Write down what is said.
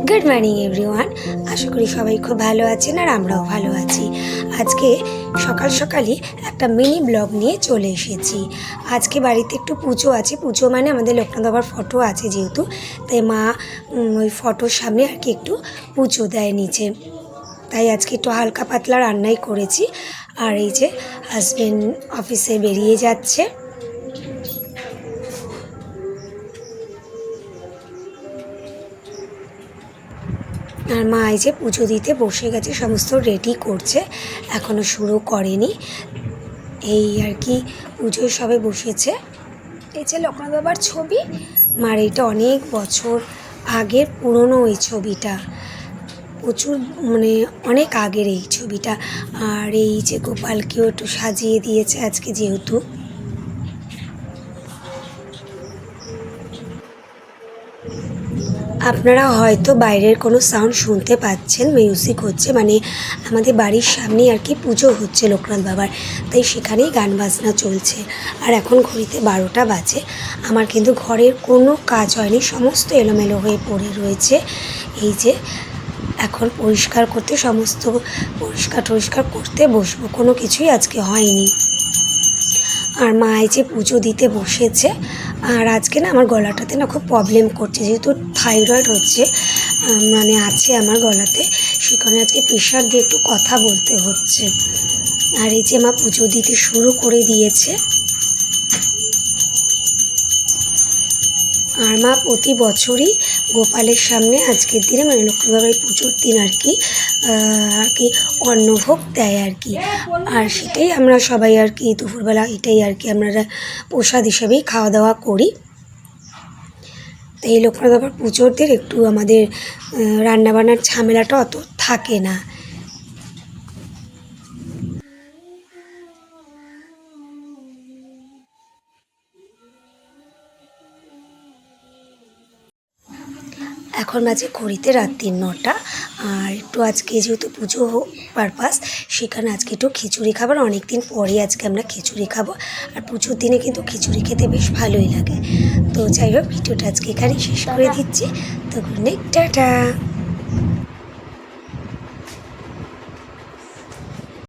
Good morning everyone. আশা করি সবাই খুব ভালো আছেন আর আমরাও ভালো আছি। আজকে সকাল সকালই একটা মিনি ব্লগ নিয়ে চলে এসেছি। আজকে বাড়িতে একটু পুজো আছে। পুজো মানে আমাদের লোকনাথ বাবার ফটো আছে যেহেতু, তাই মা ওই ফটোর সামনে আর কি একটু পুজো দেয় নিচে। তাই আজকে একটু হালকা পাতলা রান্নাই করেছি। আর এই যে হাজব্যান্ড অফিসে বেরিয়ে যাচ্ছে। আর মা এই যে পুজো দিতে বসে গেছে, সমস্ত রেডি করছে, এখনও শুরু করেনি। এই আর কি পুজোয় সবে বসেছে। এই যে লোকনাথ বাবার ছবি, মার এইটা অনেক বছর আগের পুরনো ওই ছবিটা, প্রচুর মানে অনেক আগের এই ছবিটা। আর এই যে গোপালকেও একটু সাজিয়ে দিয়েছে আজকে যেহেতু। আপনারা হয়তো বাইরের কোনো সাউন্ড শুনতে পাচ্ছেন, মিউজিক হচ্ছে, মানে আমাদের বাড়ির সামনেই আর কি পুজো হচ্ছে লোকনাথ বাবার, তাই সেখানেই গান বাজনা চলছে। আর এখন ঘড়িতে 12টা বাজে। আমার কিন্তু ঘরের কোনো কাজ হয়নি, সমস্ত এলোমেলো হয়ে পড়ে রয়েছে। এই যে এখন পরিষ্কার করতে, সমস্ত পরিষ্কার করতে বসবো, কোনো কিছুই আজকে হয়নি। আর মা এই যে পুজো দিতে বসেছে। আর আজকে না আমার গলাটাতে না খুব প্রবলেম করছে, যেহেতু থাইরয়েড হচ্ছে, মানে আছে আমার গলাতে, সেখানে আজকে প্রেশার দিয়ে একটু কথা বলতে হচ্ছে। আর এই যে মা পুজো দিতে শুরু করে দিয়েছে। আর মা প্রতি বছরই গোপালের সামনে আজকের দিনে, মানে লক্ষ্মী বাবার পুজোর দিন আর কি অন্নভোগ দেয় আর কি। আর সেটাই আমরা সবাই আর কি দুপুরবেলা এটাই আর কি আমরা প্রসাদ হিসেবেই খাওয়া দাওয়া করি। তো এই লোকনাথ বাবার পুজোর দিন একটু আমাদের রান্নাবান্নার ঝামেলাটা অত থাকে না। এখন বাজে ঘড়িতে রাত 9টা। আর একটু আজকে যেহেতু পুজো পারপাস, সেখানে আজকে একটু খিচুড়ি খাবার, অনেক দিন পরে আজকে আমরা খিচুড়ি খাবো। আর পুজোর দিনে কিন্তু খিচুড়ি খেতে বেশ ভালোই লাগে। তো যাই হোক, ভিডিওটা আজকে এখানেই শেষ করে দিচ্ছি। তো গুড নাইট, টাটা।